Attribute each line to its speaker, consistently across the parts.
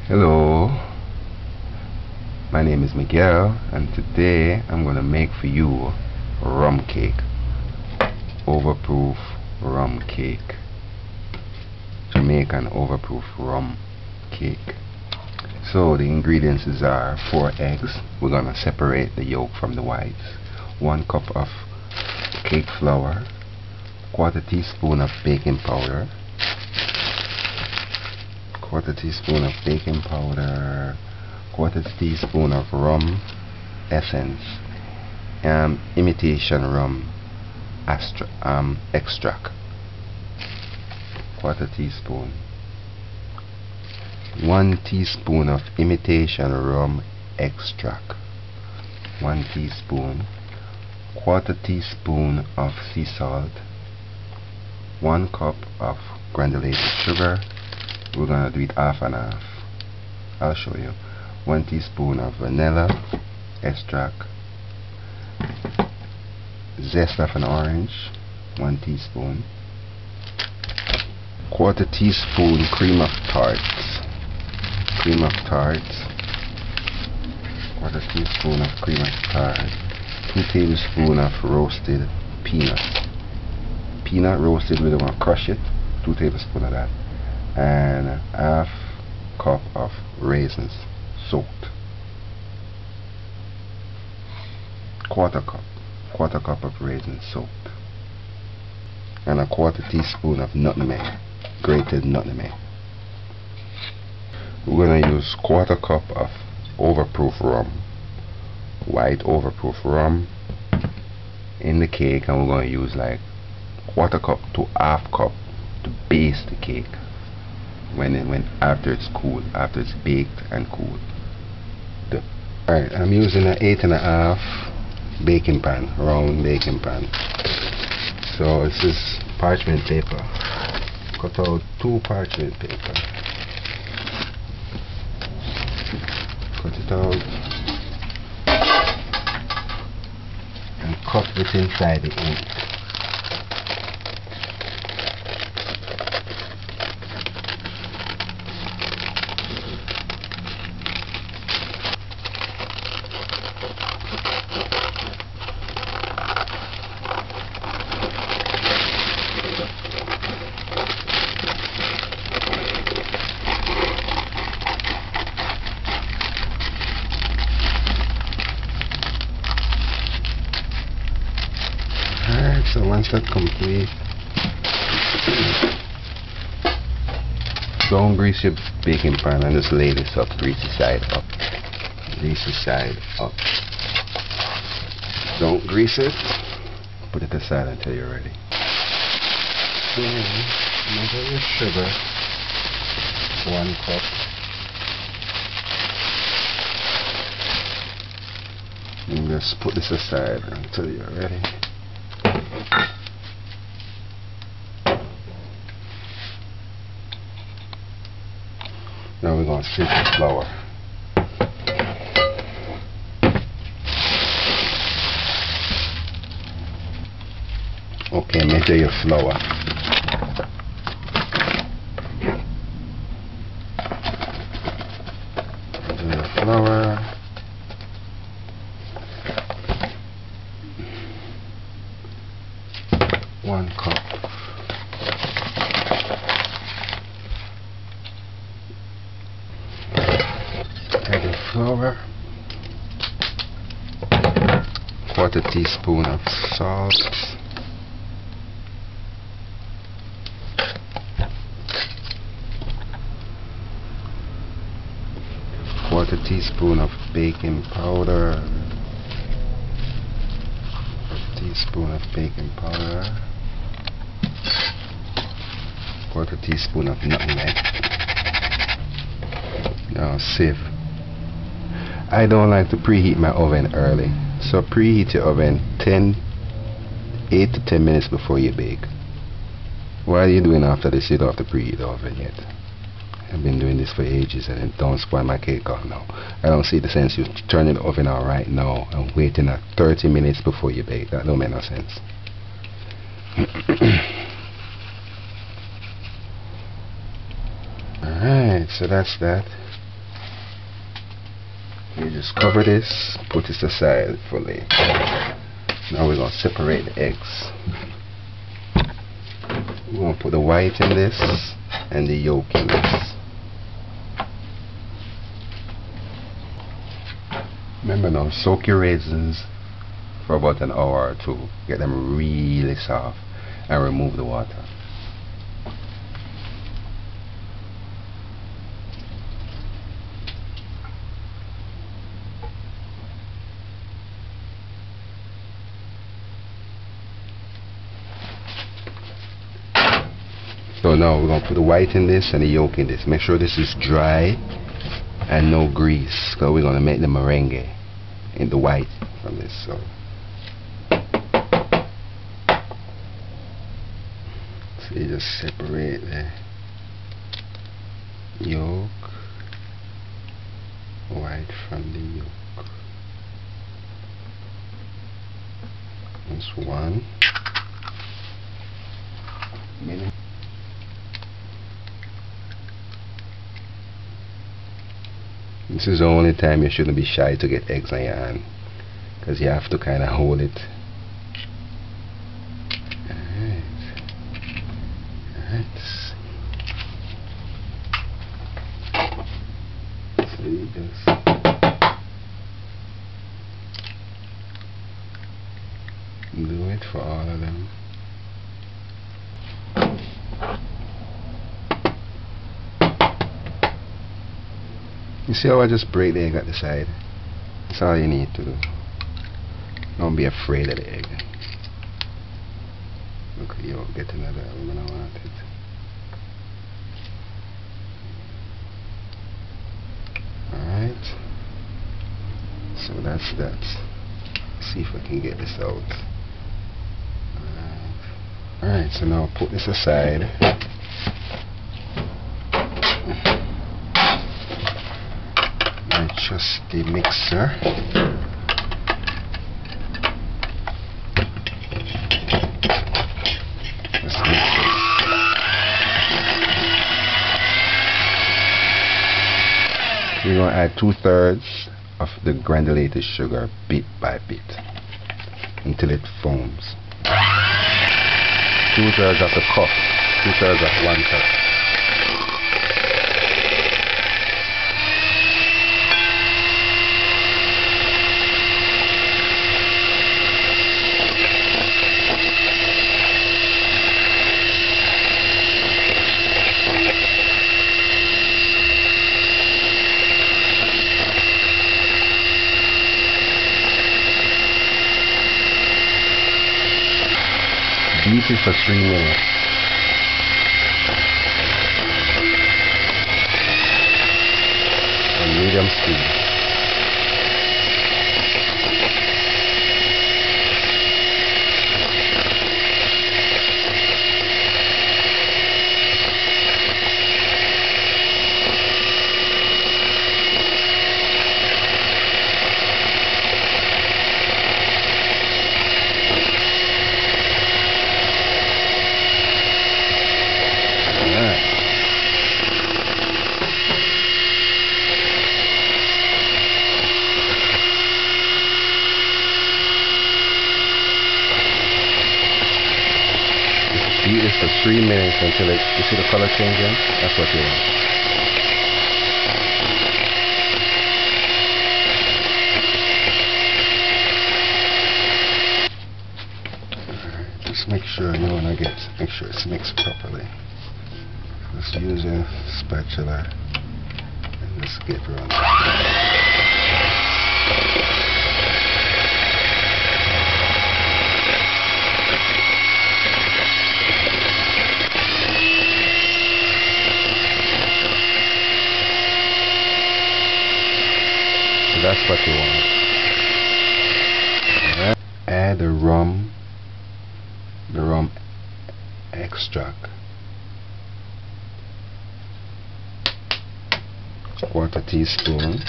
Speaker 1: Hello, my name is Miguel, and today I'm going to make for you rum cake. Overproof rum cake. Jamaican overproof rum cake. So the ingredients are 4 eggs. We're going to separate the yolk from the whites. 1 cup of cake flour, 1/4 teaspoon of baking powder, 1/4 teaspoon of baking powder, 1/4 teaspoon of rum essence, imitation rum extract, 1/4 teaspoon, 1 teaspoon of imitation rum extract, 1 teaspoon, 1/4 teaspoon of sea salt, 1 cup of granulated sugar. We're gonna do it half and half. I'll show you. 1 teaspoon of vanilla extract, zest of an orange, 1 teaspoon, 1/4 teaspoon cream of tarts, 1/4 teaspoon of cream of tarts, 2 tablespoons of roasted peanuts. Peanut roasted, we don't want to crush it, 2 tablespoons of that, and 1/2 cup of raisins soaked, 1/4 cup of raisins soaked, and 1/4 teaspoon of nutmeg, grated nutmeg. We're going to use 1/4 cup of overproof rum, white overproof rum in the cake, and we're going to use like 1/4 cup to 1/2 cup to baste the cake after it's cool, after it's baked and cooled. Alright, I'm using an 8.5 baking pan, round baking pan. So this is parchment paper. Cut out 2 parchment paper. Cut it out and cut it inside the ink. So once that's complete, don't grease your baking pan and just lay this up, greasy side up. Greasy side up. Don't grease it, put it aside until you're ready. Measure your sugar, 1 cup. And just put this aside until you're ready. Now we're going to sieve the flour. Okay, measure your flour. Measure your flour. One cup. Add the flour. 1/4 teaspoon of salt. 1/4 teaspoon of baking powder. 1/4 teaspoon of baking powder. 1/4 teaspoon of nutmeg. Now sieve. I don't like to preheat my oven early, so preheat your oven 8 to 10 minutes before you bake. What are you doing after this? You don't have to preheat the oven yet. I've been doing this for ages and it don't spoil my cake out now. I don't see the sense you turning the oven on right now and waiting 30 minutes before you bake. That don't make no sense. Alright, so that's that. just cover this, put this aside fully. Now we're going to separate the eggs. We're going to put the white in this and the yolk in this. Remember now, soak your raisins for about an hour or two. Get them really soft and remove the water. So now we're going to put the white in this and the yolk in this. Make sure this is dry and no grease, because we're going to make the meringue in the white from this. So you just separate the yolk, white from the yolk. That's one. This is the only time you shouldn't be shy to get eggs on your hand, because you have to kind of hold it. Alright. So you just do it for all of them. You see how I just break the egg at the side? That's all you need to do. Don't be afraid of the egg. Look, you won't get another when I want it. Alright. So that's that. Let's see if I can get this out. Alright, so now I'll put this aside. Just the mixer. Let's mix it. We're going to add 2/3 of the granulated sugar bit by bit until it foams. 2/3 of the cup, 2/3 of 1 cup. Beat it for 3 minutes. On medium speed. Beat this for 3 minutes until it, you see the color changing? That's what you want. Alright, just make sure you want to make sure it's mixed properly. Just use a spatula and just get around it. That's what you want. Right. Add the rum extract. 1/4 teaspoon.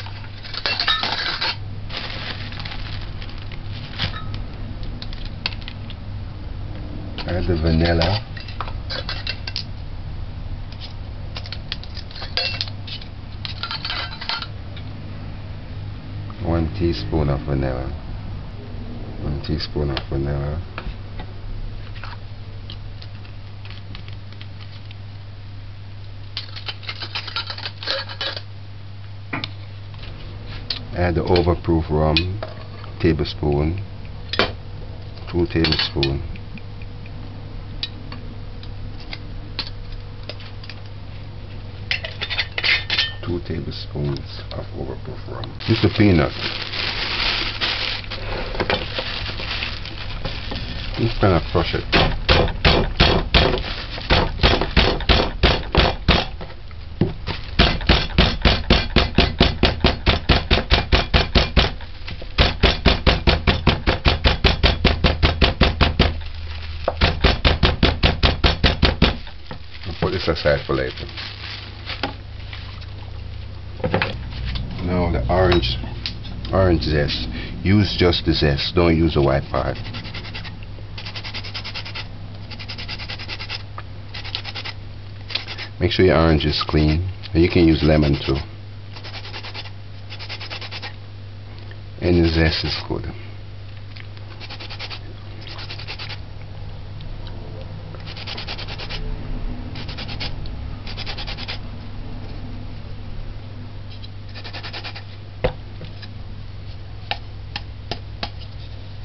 Speaker 1: Add the vanilla. teaspoon of vanilla. 1 teaspoon of vanilla. Add the overproof rum, tablespoon, 2 tablespoons. Two tablespoons of overproof rum. Just a peanut. Just kind of crush it. Put this aside for later. Now the orange zest. Use just the zest. Don't use the white part. Make sure your orange is clean, and you can use lemon too. And the zest is good.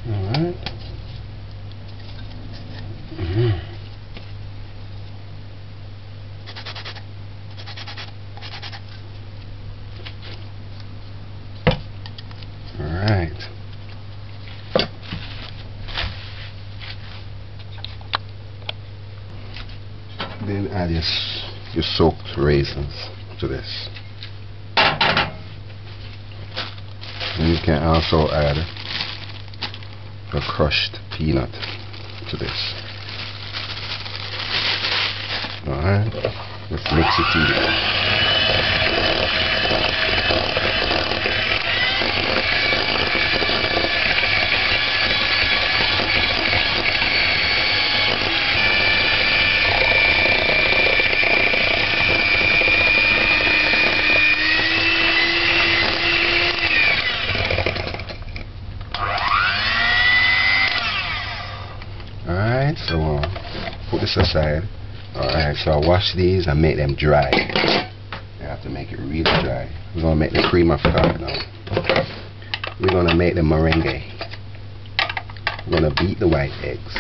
Speaker 1: Alright. Alright. Then add your soaked raisins to this. And you can also add a crushed peanut to this. Alright, let's mix it together. Alright, so put this aside. Alright, so I'll wash these and make them dry. You have to make it really dry. We're going to make the cream of tart now. We're going to make the meringue. We're going to beat the white eggs.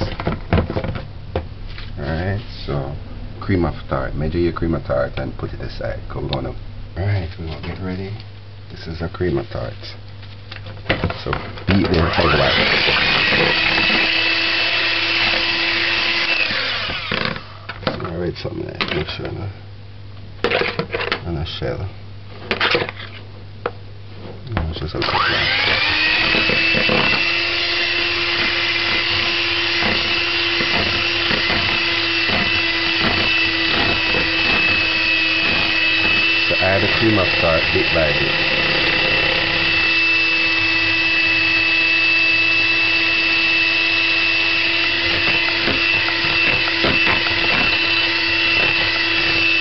Speaker 1: Alright, so cream of tart. Measure your cream of tart and put it aside. We're going to. Alright, we're going to get ready. This is a cream of tart. So beat the egg white. Alright, something like that. Make sure and a shell. No, it's just a little bit. So add the cream of tart bit by bit.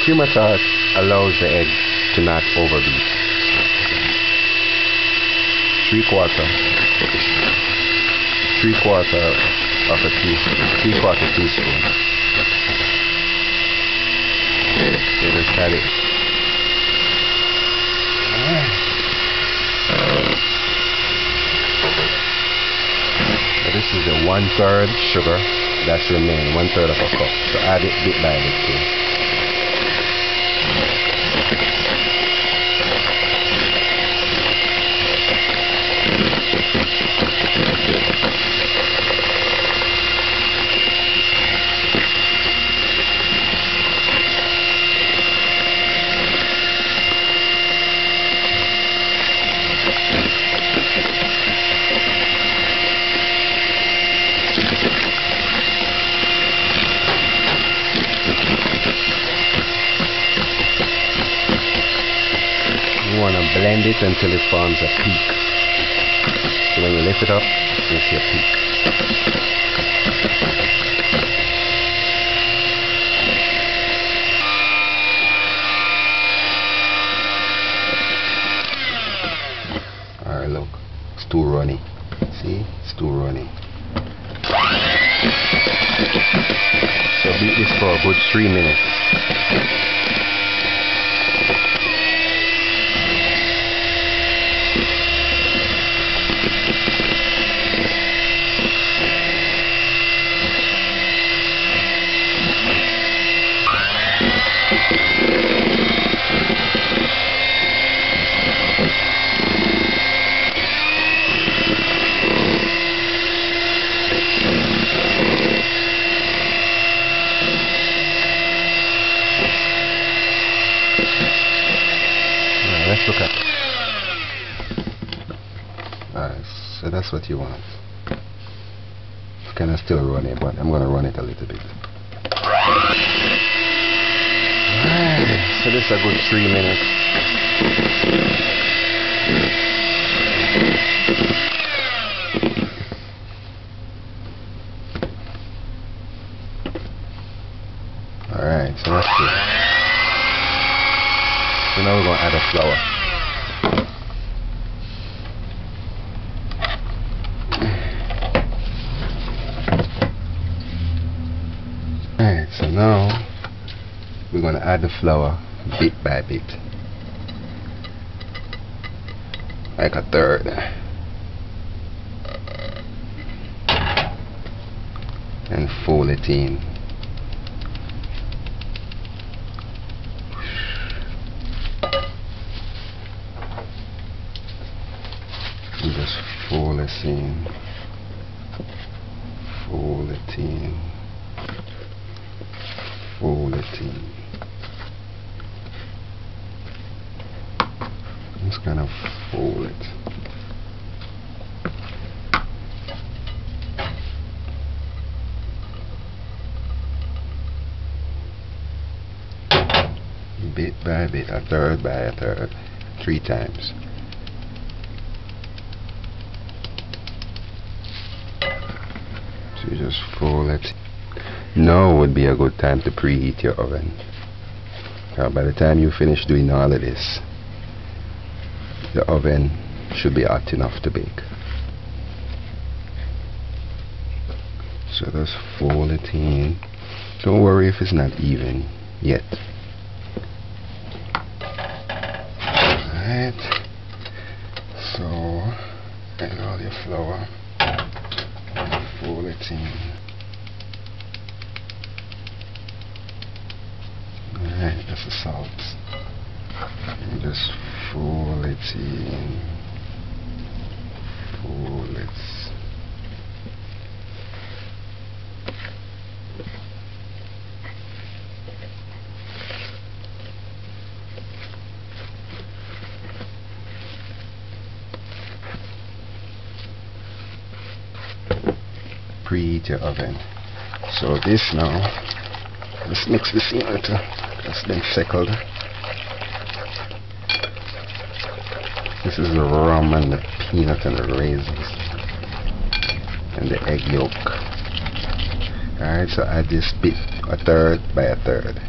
Speaker 1: Cream of tart allows the egg to not overbeat. 3/4 of a teaspoon. 3/4 teaspoon. So just add it. So this is the 1/3 sugar that's remaining, 1/3 of a cup. So add it bit by bit too. You want to blend it until it forms a peak. So when you lift it up, you see a peak. Alright, look. it's too runny. So beat this for a good 3 minutes. Let's look at it. Alright, so that's what you want. It's kind of still running, but I'm going to run it a little bit. Alright, so this is a good 3 minutes. Alright, so that's good. So now we're going to add a flour. Alright, so now we're going to add the flour bit by bit. Like a third. And fold it in. And just fold this in. Fold it in. Fold it in. Just kind of fold it. Bit by bit, a third by a third, 3 times. So you just fold it. Now would be a good time to preheat your oven. By the time you finish doing all of this, the oven should be hot enough to bake. So just fold it in. Don't worry if it's not even yet. Alright. So add all your flour. Fold it in. Alright, that's the salt. And just fold it in. Fold it. Preheat your oven. So this now, let's mix this in until it's been seckled. This is the rum and the peanut and the raisins and the egg yolk. Alright, so add this bit a third by a third.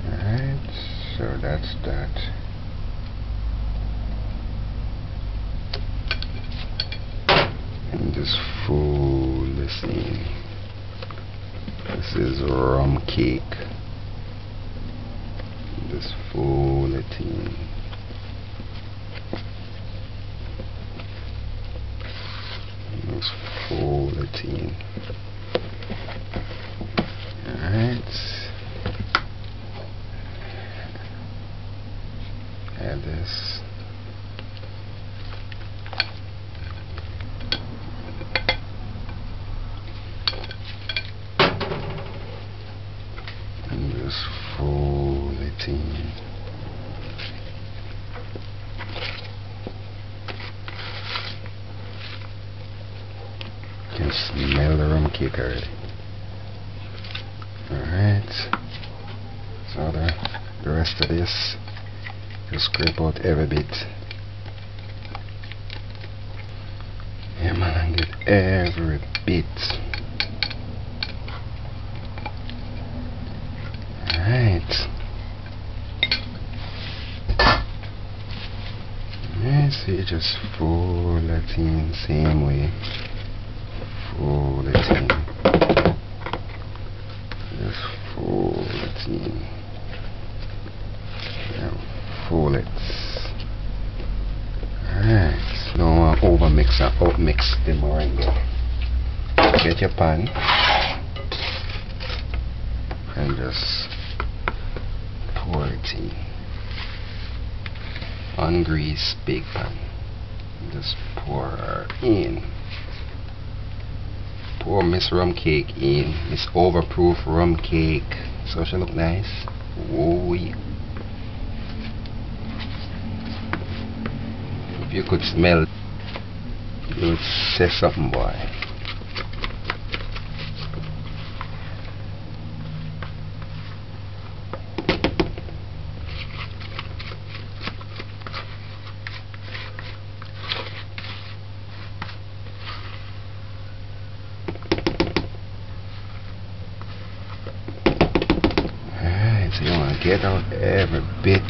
Speaker 1: Alright, so that's that. And just fold this in. This is rum cake. Just fold it in. Just fold it in. Alright. Add this. And just fold it in. You can smell the rum cake already. Alright. So the rest of this, just scrape out every bit. Yeah man, and get every bit. Alright. Yeah, so you just fold that in same way. Fold it in. Just fold it in. Now fold it. Alright, so don't want to overmix and outmix the meringue. Get your pan and just pour it in. Ungrease big pan. Just pour in. Pour Miss Rum Cake in. Miss Overproof Rum Cake. So she look nice. Oh yeah. If you could smell, you would say something, boy. Alright, so you want to get out every bit.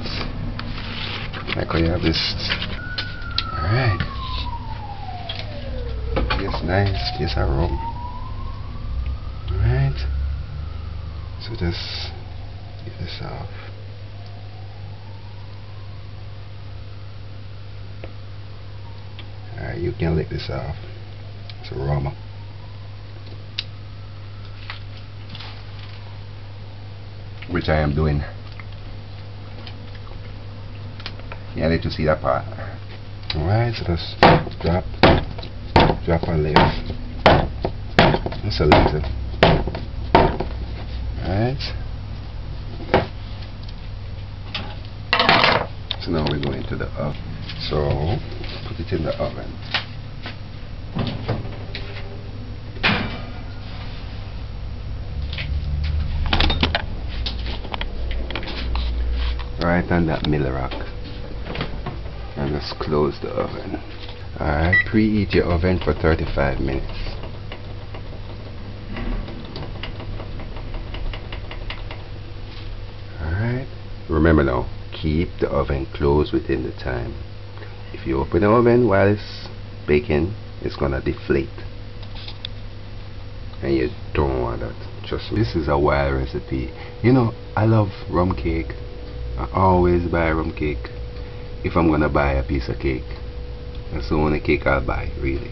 Speaker 1: Like how you have this. Alright. It's nice, piece of rum. Alright. So just get this off. Alright, you can lick this off. It's a rum. Which I am doing. Yeah, let you see that part. Alright, so just drop a layer. Just a little. Alright. So now we're going to the oven. So put it in the oven. Right on that middle rack. And just close the oven. Alright, preheat your oven for 35 minutes. Alright, remember now, keep the oven closed within the time. If you open the oven while it's baking, it's gonna deflate. And you don't want that. Trust me, this is a wild recipe. You know, I love rum cake. I always buy rum cake. If I'm gonna buy a piece of cake, that's the only cake I'll buy, really.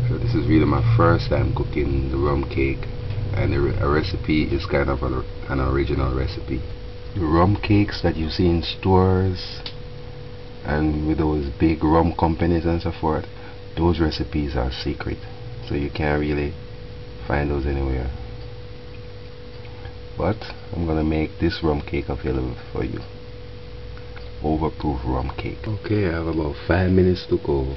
Speaker 1: So this is really my first time cooking the rum cake, and the recipe is kind of an original recipe. The rum cakes that you see in stores and with those big rum companies and so forth, those recipes are secret, so you can't really find those anywhere. But I'm gonna make this rum cake available for you. Overproof rum cake. Okay, I have about 5 minutes to go.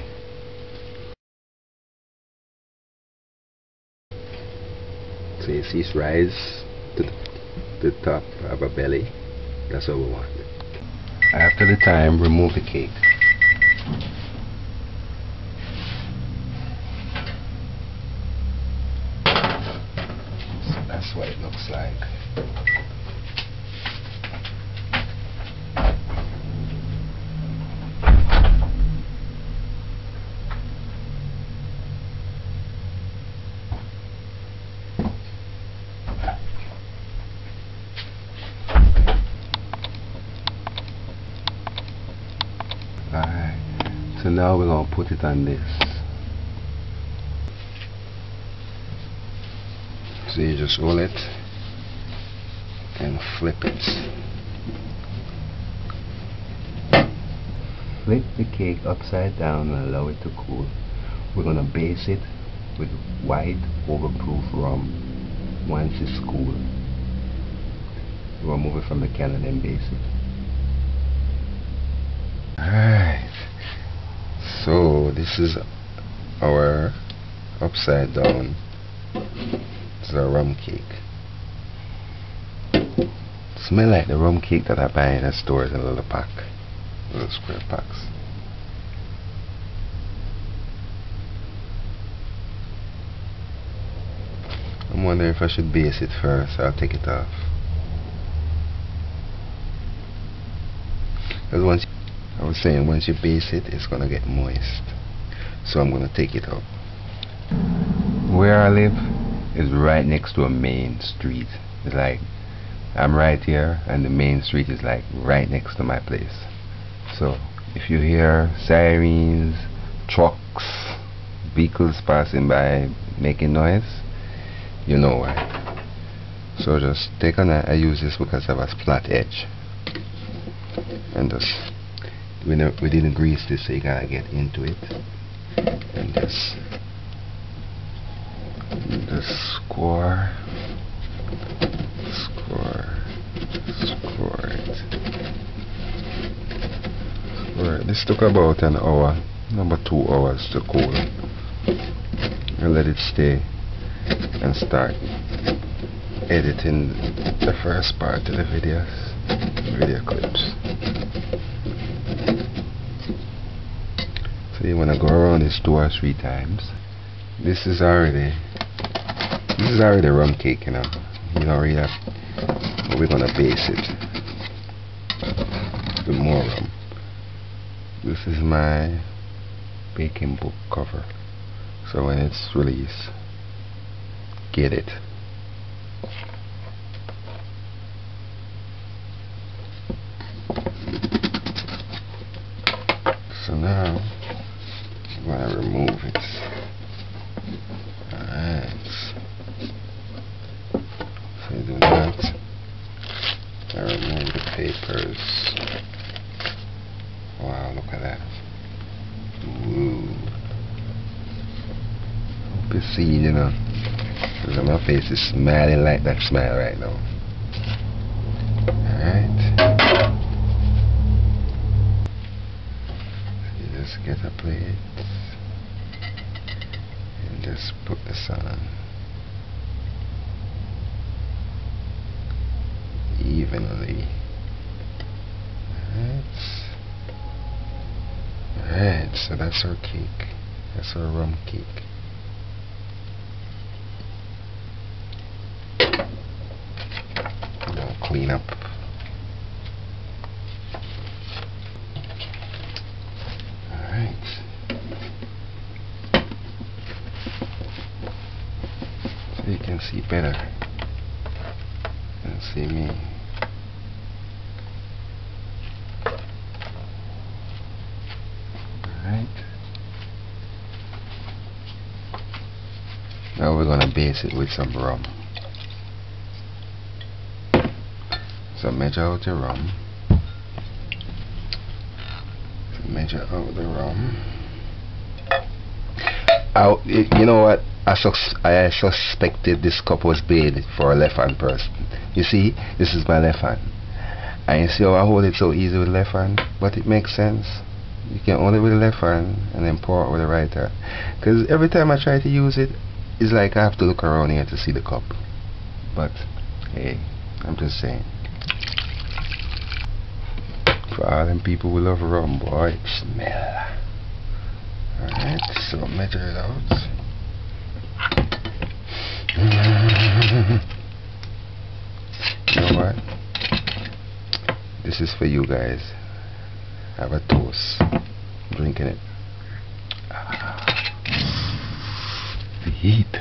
Speaker 1: So you see it rise to the top of a belly. That's what we want. After the time, remove the cake. So that's what it looks like. Alright, so now we're going to put it on this. So you just roll it and flip it. Flip the cake upside down and allow it to cool. We're going to base it with white overproof rum once it's cool. We'll remove it from the can and then base it. Alright, so this is our upside down. It's a rum cake. Smell like the rum cake that I buy in the stores in a little pack, little square packs. I'm wondering if I should base it first. I'll take it off. Because once I was was saying, once you base it, it's gonna get moist. So I'm gonna take it out. Where I live is right next to a main street. It's like I'm right here and the main street is like right next to my place. So if you hear sirens, trucks, vehicles passing by making noise, you know why. So just take a knife. I use this because I have a flat edge, and just we didn't grease this, so you gotta get into it, and just score it. This took about an hour, number 2 hours to cool, and let it stay and start editing the first part of the video clips. So you want to go around this 2 or 3 times. This is already rum cake, you know. You don't really have, but we're gonna base it with more rum. This is my baking book cover, so when it's released, get it. So now I'm gonna remove it. Alright. So you do that. I remove the papers. Wow, look at that. Ooh. Hope you see, you know. Because my face is smiling like that smile right now. Alright. Just get a plate and just put this on evenly. Alright, so that's our cake. That's our rum cake. Now clean up. So you can see better and see me. Alright. Now we're gonna base it with some rum. So measure out your rum. Measure out the rum. You know what? I suspected this cup was made for a left-hand person. You see, this is my left hand. And you see how I hold it so easy with left hand? But it makes sense. You can hold it with the left hand and then pour it with the right hand. Because every time I try to use it, it's like I have to look around here to see the cup. But, hey, I'm just saying. For all them people who love rum, boy, smell. Alright, so measure it out. You know what? This is for you guys. Have a toast. I'm drinking it. The heat.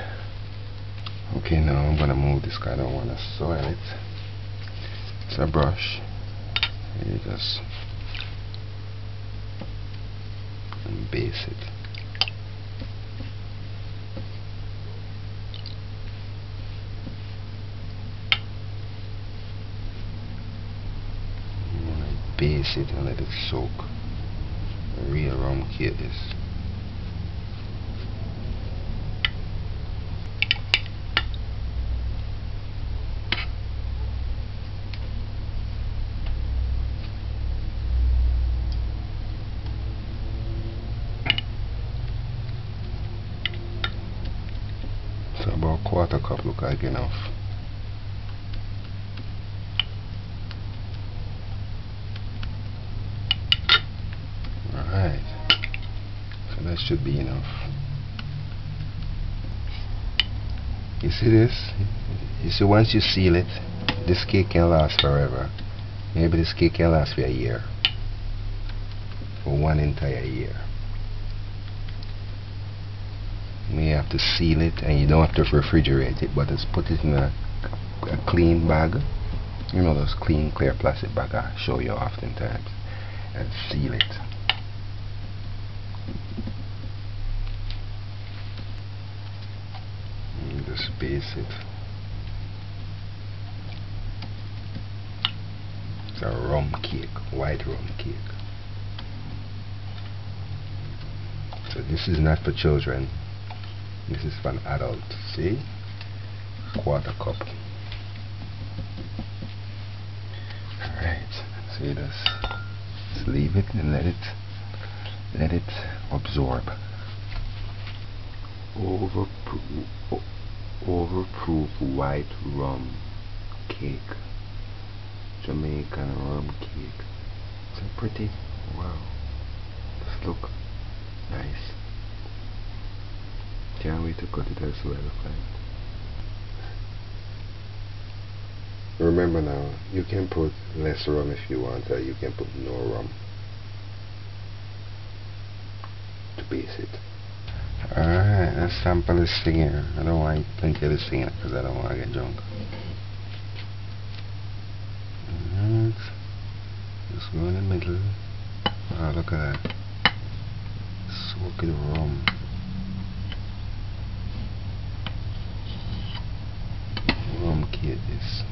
Speaker 1: Okay, now I'm gonna move this because I don't want to soil it. It's a brush. You just base it. You want to base it and let it soak. A real rum cake is. So about a quarter cup look like enough. Alright, so that should be enough. You see this? You see, once you seal it, this cake can last forever. Maybe this cake can last for a year. for 1 entire year. You may have to seal it, and you don't have to refrigerate it, but just put it in a clean bag. You know, those clean clear plastic bag I show you oftentimes, and seal it. And just base it. It's a rum cake, white rum cake. So this is not for children, this is for an adult. See? 1/4 cup. Alright, see this? Just leave it and let it absorb. Overproof white rum cake. Jamaican rum cake. So pretty. Wow. Just look nice. Can't wait to cut it as well. Remember now, you can put less rum if you want, or you can put no rum to base it. Alright, let's sample this thing here. I don't want to eat plenty of this thing because I don't want to get drunk. Alright, just go in the middle. Oh, look at that. Soak it rum. Rum cake this.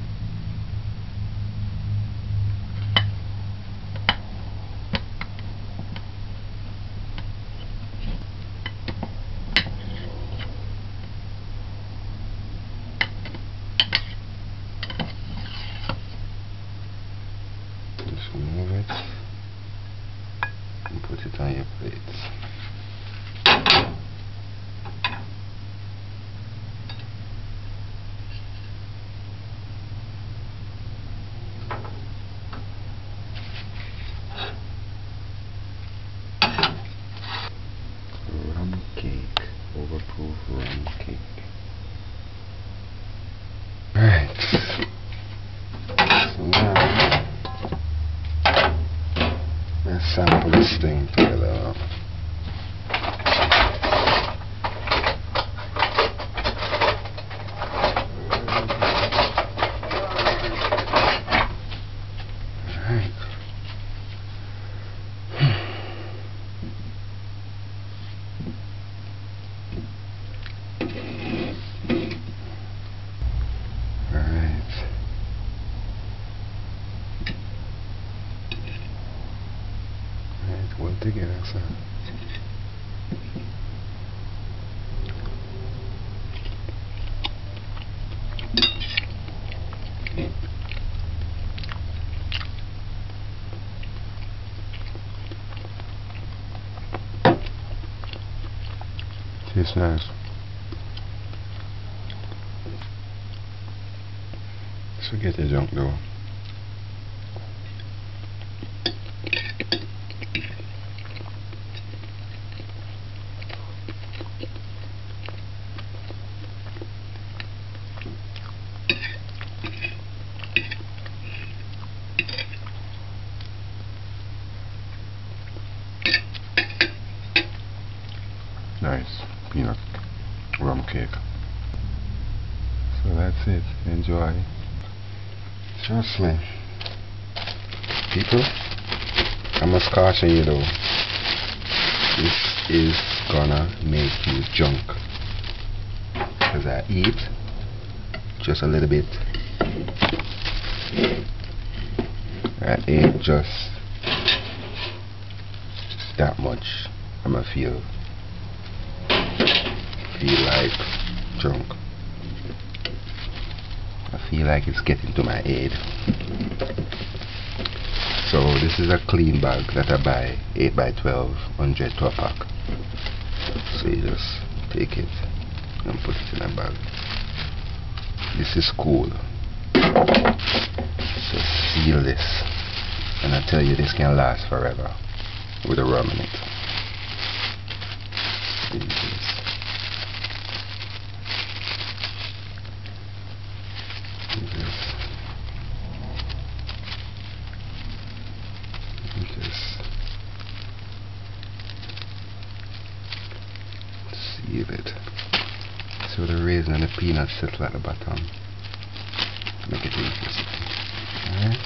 Speaker 1: Just remove it and put it on your plates. Rum cake, overproof rum cake. Right. So now let's sample this thing together. Alright. One together, so. Tastes nice. So get the junk though. Nice peanut rum cake. So that's it. Enjoy. Trust me, people, I must caution you though, this is gonna make you drunk, because I eat just a little bit. I ate just that much. I'ma feel like drunk. I feel like it's getting to my aid. So this is a clean bag that I buy, 8x12, 100 to a pack. So you just take it and put it in a bag. This is cool. So seal this, and I tell you, this can last forever with the rum in it. See this. seal it. So the raisin and the peanuts settle at the bottom. Make it easy. Alright?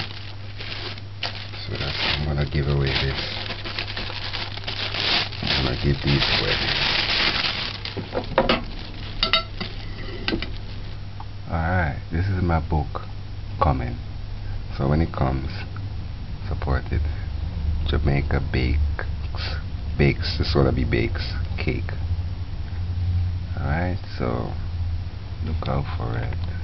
Speaker 1: So that's, I'm gonna give away this. I'm gonna give these away. Alright, this is my book coming. So when it comes, support it. Jamaica bakes, this wanna be bakes cake. Alright, so look out for it.